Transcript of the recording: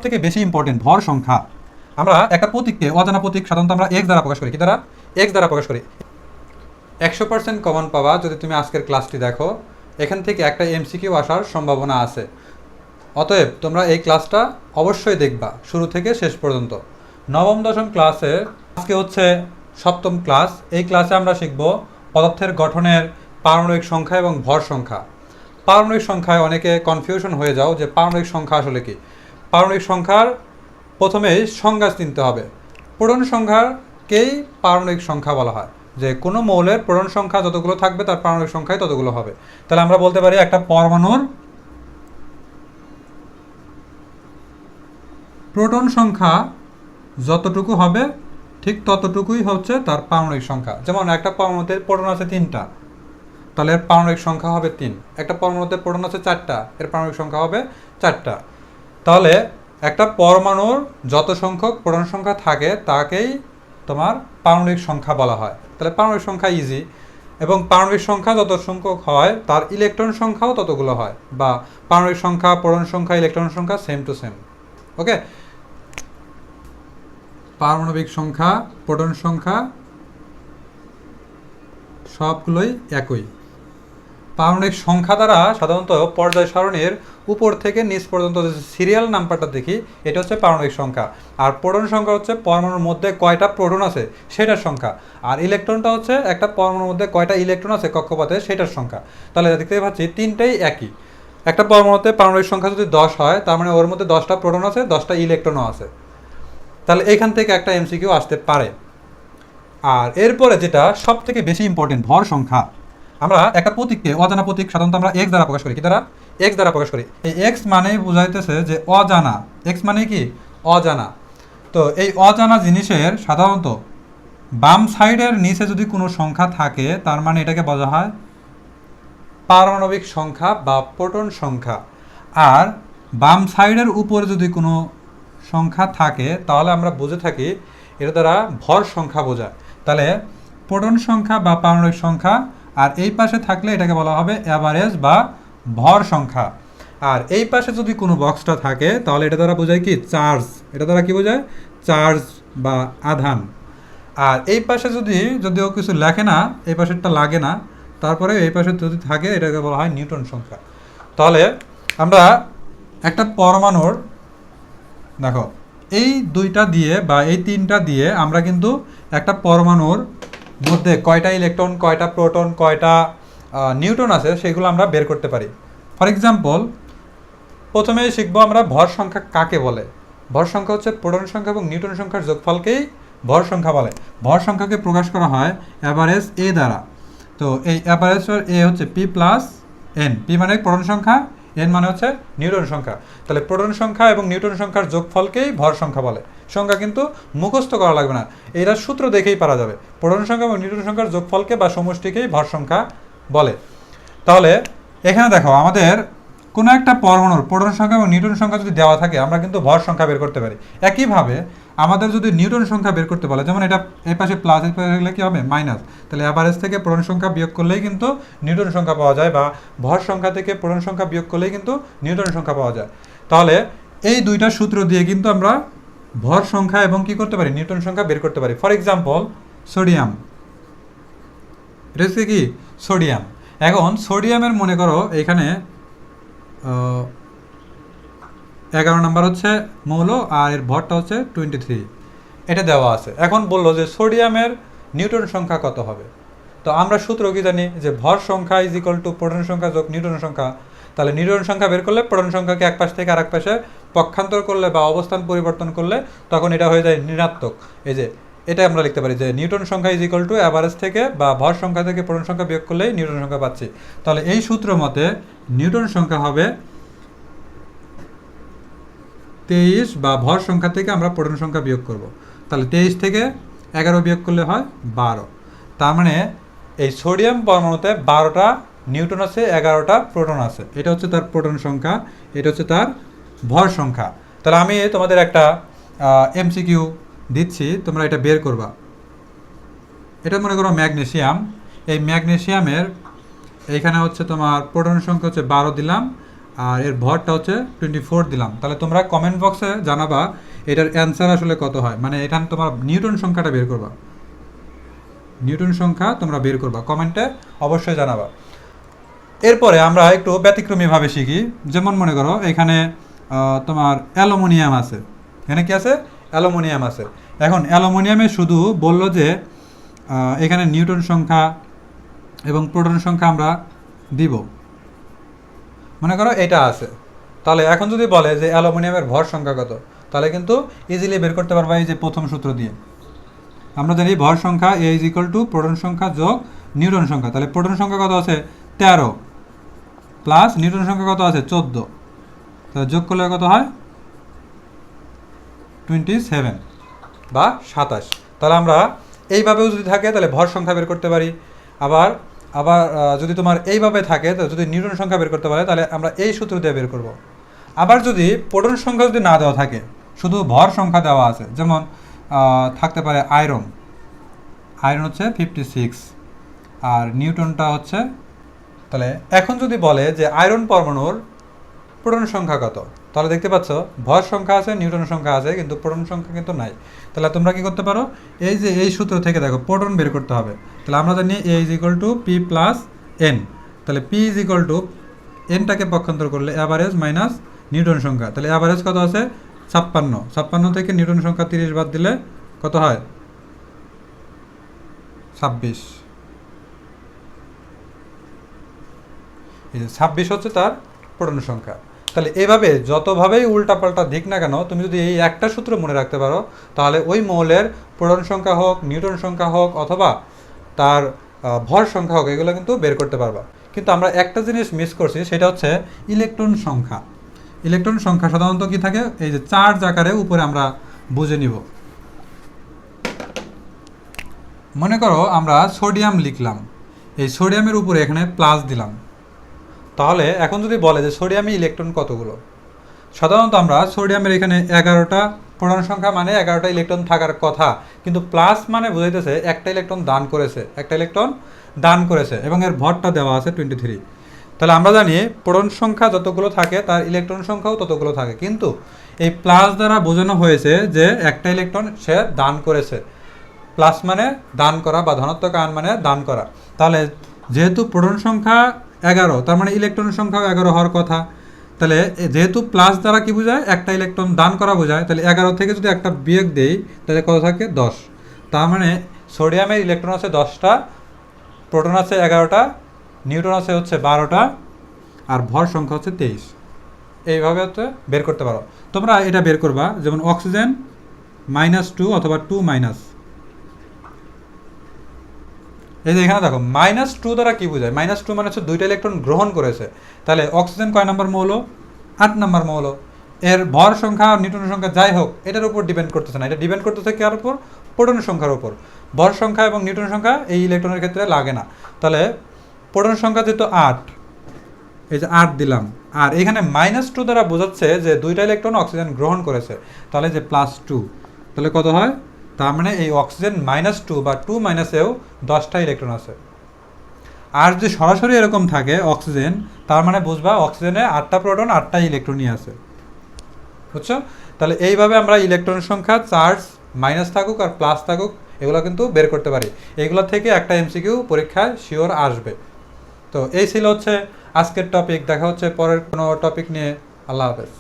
থেকে বেশি ইম্পর্টেন্ট ভর সংখ্যা। আমরা একটা প্রতীককে অজানা প্রতীক সাধারণত আমরা এক্স দ্বারা প্রকাশ করি। কি দ্বারা? এক্স দ্বারা প্রকাশ করি। 100% কমন পাবা যদি তুমি আজকের ক্লাসটি দেখো। এখান থেকে একটা এমসিকিউ আসার সম্ভাবনা আছে। অতএব তোমরা এই ক্লাসটা অবশ্যই দেখবা শুরু থেকে শেষ পর্যন্ত। নবম দশম ক্লাসে আজকে হচ্ছে সপ্তম ক্লাস। এই ক্লাসে আমরা শিখব পদার্থের গঠনের পারমাণবিক সংখ্যা এবং ভর সংখ্যা। পারমাণবিক সংখ্যায় অনেকে কনফিউশন হয়ে যাও যে পারমাণবিক সংখ্যা আসলে কি। পারমাণবিক সংখ্যার প্রথমেই সংজ্ঞা চিনতে হবে। প্রোটন সংখ্যাকেই পারমাণবিক সংখ্যা বলা হয়, যে কোনো মৌলের প্রোটন সংখ্যা যতগুলো থাকবে তার পারমাণবিক সংখ্যাই ততগুলো হবে। তাহলে আমরা বলতে পারি একটা পরমাণুর প্রোটন সংখ্যা যতটুকু হবে ঠিক ততটুকুই হচ্ছে তার পারমাণবিক সংখ্যা। যেমন একটা পরমাণুতে প্রোটন আছে 3টা, তাহলে এর পারমাণবিক সংখ্যা হবে 3। একটা পরমাণুতে প্রোটন আছে 4টা, এর পারমাণবিক সংখ্যা হবে 4টা। তাহলে একটা পরমাণুর যত সংখ্যক প্রোটন সংখ্যা থাকে তাকেই তোমার পারমাণবিক সংখ্যা বলা হয়। তাহলে পারমাণবিক সংখ্যা ইজি, এবং পারমাণবিক সংখ্যা যত সংখ্যক হয় তার ইলেকট্রন সংখ্যাও ততগুলো হয়, বা পারমাণবিক সংখ্যা, প্রোটন সংখ্যা, ইলেকট্রন সংখ্যা সেম টু সেম। ওকে, পারমাণবিক সংখ্যা, প্রোটন সংখ্যা সবগুলোই একই। পারমাণবিক সংখ্যা দ্বারা সাধারণত পর্যায় সারণীর উপর থেকে নিচ পর্যন্ত যে সিরিয়াল নাম্বারটা দেখি এটা হচ্ছে পারমাণবিক সংখ্যা। আর প্রোটন সংখ্যা হচ্ছে পরমাণুর মধ্যে কয়টা প্রোটন আছে সেটার সংখ্যা। আর ইলেকট্রনটা হচ্ছে একটা পরমাণুর মধ্যে কয়টা ইলেকট্রন আছে কক্ষপথে সেটার সংখ্যা। তাহলে দেখতে পাচ্ছি তিনটেই একই। একটা পরমাণুতে পারমাণবিক সংখ্যা যদি 10 হয় তার মানে ওর মধ্যে 10টা প্রোটন আছে, 10টা ইলেকট্রনও আছে। তাহলে এখান থেকে একটা এমসিকিউ আসতে পারে। আর এরপরে যেটা সব থেকে বেশি ইম্পর্টেন্ট ভর সংখ্যা। আমরা একটা প্রতীককে অজানা প্রতীক সাধারণত আমরা এক্স দ্বারা প্রকাশ করি। কি দ্বারা? এক্স দ্বারা প্রকাশ করি। এই এক্স মানে বোঝাইতেছে যে অজানা। এক্স মানে কি? অজানা। তো এই অজানা জিনিসের সাধারণত বাম সাইডের নিচে যদি কোনো সংখ্যা থাকে তার মানে এটাকে বলা হয় পারমাণবিক সংখ্যা বা প্রোটন সংখ্যা। আর বাম সাইডের উপরে যদি কোনো সংখ্যা থাকে তাহলে আমরা বুঝে থাকি এটা দ্বারা ভর সংখ্যা বোঝায়। তাহলে প্রোটন সংখ্যা বা পারমাণবিক সংখ্যা, আর এই পাশে থাকলে এটাকে বলা হবে অ্যাভারেজ বা ভর সংখ্যা। আর এই পাশে যদি কোনো বক্সটা থাকে তাহলে এটা দ্বারা বোঝায় কি? চার্জ। এটা দ্বারা কি বোঝায়? চার্জ বা আধান। আর এই পাশে যদিও কিছু লেখে না, এই পাশেরটা লাগে না, তারপরে এই পাশে যদি থাকে এটাকে বলা হয় নিউটন সংখ্যা। তাহলে আমরা একটা পরমাণুর দেখো এই দুইটা দিয়ে বা এই তিনটা দিয়ে আমরা কিন্তু একটা পরমাণুর মধ্যে কয়টা ইলেকট্রন, কয়টা প্রোটন, কয়টা নিউটন আছে সেগুলো আমরা বের করতে পারি। ফর এক্সাম্পল, প্রথমেই শিখবো আমরা ভর সংখ্যা কাকে বলে। ভর সংখ্যা হচ্ছে প্রোটন সংখ্যা এবং নিউটন সংখ্যার যোগফলকেই ভর সংখ্যা বলে। ভর সংখ্যাকে প্রকাশ করা হয় অ্যাভারেজ এ দ্বারা। তো এই অ্যাভারেজ এ হচ্ছে পি প্লাস এন। পি মানে প্রোটন সংখ্যা, এন মানে হচ্ছে নিউটন সংখ্যা। তাহলে প্রোটন সংখ্যা এবং নিউটন সংখ্যার যোগফলকেই ভর সংখ্যা বলে। সংখ্যা কিন্তু মুখস্থ করা লাগবে না, এরা সূত্র দেখেই পারা যাবে। প্রোটন সংখ্যা এবং নিউটন সংখ্যার যোগফলকে বা সমষ্টিকেই ভর সংখ্যা বলে। তাহলে এখানে দেখো আমাদের কোনো একটা পরমাণুর প্রোটন সংখ্যা এবং নিউটন সংখ্যা যদি দেওয়া থাকে আমরা কিন্তু ভর সংখ্যা বের করতে পারি। একইভাবে আমাদের যদি নিউটন সংখ্যা বের করতে বলে, যেমন এটা এই পাশে প্লাস, এই পাশে গেলে কী হবে? মাইনাস। তাহলে অ্যাভারেজ থেকে প্রোটন সংখ্যা বিয়োগ করলেই কিন্তু নিউটন সংখ্যা পাওয়া যায়, বা ভর সংখ্যা থেকে প্রোটন সংখ্যা বিয়োগ করলেই কিন্তু নিউটন সংখ্যা পাওয়া যায়। তাহলে এই দুইটা সূত্র দিয়ে কিন্তু আমরা ভর সংখ্যা এবং কি করতে পারি? নিউটন সংখ্যা বের করতে পারি। For example, sodium. এটা হচ্ছে কি? সোডিয়াম। এখন সোডিয়ামের মনে করো এখানে 11 নম্বর হচ্ছে মৌল, আর এর ভরটা হচ্ছে 23, এটা দেওয়া আছে। এখন বললো যে সোডিয়ামের নিউটন সংখ্যা কত হবে। তো আমরা সূত্র কি জানি যে ভর সংখ্যা ইজ ইকুয়াল টু প্রোটন সংখ্যা যোগ নিউটন সংখ্যা। তাহলে নিউটন সংখ্যা বের করলে প্রোটন সংখ্যাকে এক পাশ থেকে আরেক পাশে পক্ষান্তর করলে বা অবস্থান পরিবর্তন করলে তখন এটা হয়ে যায় ঋণাত্মক। এই যে এটা আমরা লিখতে পারি যে নিউটন সংখ্যা ইজ ইকুয়াল টু অ্যাভারেজ থেকে বা ভর সংখ্যা থেকে প্রোটন সংখ্যা বিয়োগ করলেই নিউটন সংখ্যা পাচ্ছি। তাহলে এই সূত্র মতে নিউটন সংখ্যা হবে 23, বা ভর সংখ্যা থেকে আমরা প্রোটন সংখ্যা বিয়োগ করব। তাহলে 23 থেকে 11 বিয়োগ করলে হয় 12। তার মানে এই সোডিয়াম পরমাণুতে 12টা নিউটন আছে, 11টা প্রোটন আছে। এটা হচ্ছে তার প্রোটন সংখ্যা, এটা হচ্ছে তার ভর সংখ্যা। তাহলে আমি তোমাদের একটা এমসিকিউ দিচ্ছি, তোমরা এটা বের করবা। এটা মনে করো ম্যাগনেসিয়াম। এই ম্যাগনেসিয়ামের এইখানে হচ্ছে তোমার প্রোটন সংখ্যা হচ্ছে 12 দিলাম, আর এর ভরটা হচ্ছে 24 দিলাম। তাহলে তোমরা কমেন্ট বক্সে জানাবা এটার অ্যান্সার আসলে কত হয়, মানে এখানে তোমার নিউটন সংখ্যাটা বের করবা, নিউটন সংখ্যা তোমরা বের করবা, কমেন্টে অবশ্যই জানাবা। এরপরে আমরা একটু ব্যতিক্রমীভাবে শিখি। যেমন মনে করো এখানে তোমার অ্যালুমিনিয়াম আছে, এখানে কি আছে, অ্যালুমিনিয়াম আছে। এখন অ্যালুমিনিয়ামে শুধু বলল যে এখানে নিউটন সংখ্যা এবং প্রোটন সংখ্যা আমরা দিব, মনে করো এটা আছে। তাহলে এখন যদি বলে যে অ্যালুমিনিয়ামের ভর সংখ্যা কত, তাহলে কিন্তু ইজিলি বের করতে পারবা এই যে প্রথম সূত্র দিয়ে। আমরা জানি ভর সংখ্যা এ ইজ ইকুয়াল টু প্রোটন সংখ্যা যোগ নিউটন সংখ্যা। তাহলে প্রোটন সংখ্যা কত আছে 13 প্লাস নিউটন সংখ্যা কত আছে 14, তাহলে যোগ করলে কত হয় 27 বা 27। তাহলে আমরা এইভাবেও যদি থাকে তাহলে ভর সংখ্যা বের করতে পারি। আবার আবার যদি তোমার এইভাবে থাকে, তো যদি নিউটন সংখ্যা বের করতে পারে তাহলে আমরা এই সূত্র দিয়ে বের করব। আবার যদি প্রোটন সংখ্যা যদি না দেওয়া থাকে, শুধু ভর সংখ্যা দেওয়া আছে, যেমন থাকতে পারে আয়রন, আয়রন হচ্ছে 56 আর নিউটনটা হচ্ছে, তাহলে এখন যদি বলে যে আয়রন পরমাণুর প্রোটন সংখ্যা কত, তাহলে দেখতে পাচ্ছ ভর সংখ্যা আছে, নিউটন সংখ্যা আছে, কিন্তু প্রোটন সংখ্যা কিন্তু নাই। তাহলে তোমরা কি করতে পারো, এই যে এই সূত্র থেকে দেখো প্রোটন বের করতে হবে। তাহলে আমরা জানি A is equal to P plus N. তাহলে পি ইজ ইকুয়াল টু এনটাকে পক্ষান্তর করলে অ্যাভারেজ মাইনাস নিউটন সংখ্যা। তাহলে অ্যাভারেজ কত আছে 56, 56 থেকে নিউটন সংখ্যা 30 বাদ দিলে কত হয় 26। এই যে 26 হচ্ছে তার প্রোটন সংখ্যা। তাহলে এভাবে যতভাবেই উল্টাপাল্টা দিক না কেন, তুমি যদি এই একটা সূত্র মনে রাখতে পারো, তাহলে ওই মৌলের প্রোটন সংখ্যা হোক, নিউটন সংখ্যা হোক, অথবা তার ভর সংখ্যা হোক, এগুলো কিন্তু বের করতে পারবা। কিন্তু আমরা একটা জিনিস মিস করছি, সেটা হচ্ছে ইলেকট্রন সংখ্যা। ইলেকট্রন সংখ্যা সাধারণত কি থাকে, এই যে চার্জ আকারে উপরে আমরা বুঝে নিব। মনে করো আমরা সোডিয়াম লিখলাম, এই সোডিয়ামের উপরে এখানে প্লাস দিলাম। তাহলে এখন যদি বলে যে সোডিয়ামে ইলেকট্রন কতগুলো, সাধারণত আমরা সোডিয়ামের এখানে 11টা প্রোটন সংখ্যা, মানে 11টা ইলেকট্রন থাকার কথা, কিন্তু প্লাস মানে বোঝাইতেছে একটা ইলেকট্রন দান করেছে, একটা ইলেকট্রন দান করেছে, এবং এর ভরটা দেওয়া আছে 23। তাহলে আমরা জানি প্রোটন সংখ্যা যতগুলো থাকে তার ইলেকট্রন সংখ্যাও ততগুলো থাকে, কিন্তু এই প্লাস দ্বারা বোঝানো হয়েছে যে একটা ইলেকট্রন সে দান করেছে। প্লাস মানে দান করা, বা ধনাত্মক আয়ন মানে দান করা। তাহলে যেহেতু প্রোটন সংখ্যা 11, তার মানে ইলেকট্রন সংখ্যাও 11 হওয়ার কথা। তাহলে যেহেতু প্লাস দ্বারা কি বোঝায়, একটা ইলেকট্রন দান করা বোঝায়, তাহলে 11 থেকে যদি একটা বিয়োগ দেই তাহলে কত থাকে 10। তার মানে সোডিয়ামের ইলেকট্রন আছে 10টা, প্রোটন আছে 11টা, নিউট্রন আছে হচ্ছে 12টা, আর ভর সংখ্যা হচ্ছে 23। এইভাবে হচ্ছে বের করতে পারো। তোমরা এটা বের করবা, যেমন অক্সিজেন -2 অথবা 2-। এই যে এখানে দেখো -2 দ্বারা কি বোঝায়, -2 মানে হচ্ছে 2টা ইলেকট্রন গ্রহণ করেছে। তাহলে অক্সিজেন কয় নম্বর মৌল, 8 নম্বর মৌল। এর ভর সংখ্যা, নিউটন সংখ্যা যাই হোক, এটার উপর ডিপেন্ড করতেছে না, এটা ডিপেন্ড করতেছে কার উপর, প্রোটন সংখ্যার উপর। ভর সংখ্যা এবং নিউটন সংখ্যা এই ইলেকট্রনের ক্ষেত্রে লাগে না। তাহলে প্রোটন সংখ্যা যেহেতু 8, এই যে 8 দিলাম, আর এখানে -2 দ্বারা বোঝাচ্ছে যে 2টা ইলেকট্রন অক্সিজেন গ্রহণ করেছে, তাহলে যে +2, তাহলে কত হয়, তার মানে এই অক্সিজেন -2 বা 2-এও 10টা ইলেকট্রন আছে। আর যদি সরাসরি এরকম থাকে অক্সিজেন, তার মানে বুঝবা অক্সিজেনে 8টা প্রোটন 8টা ইলেকট্রনই আছে, বুঝছো? তাহলে এইভাবে আমরা ইলেকট্রন সংখ্যা, চার্জ মাইনাস থাকুক আর প্লাস থাকুক, এগুলো কিন্তু বের করতে পারি। এইগুলো থেকে একটা এমসিকিউ পরীক্ষায় শিওর আসবে। তো এই ছিল হচ্ছে আজকের টপিক। দেখা হচ্ছে পরের কোনো টপিক নিয়ে। আল্লাহ হাফেজ।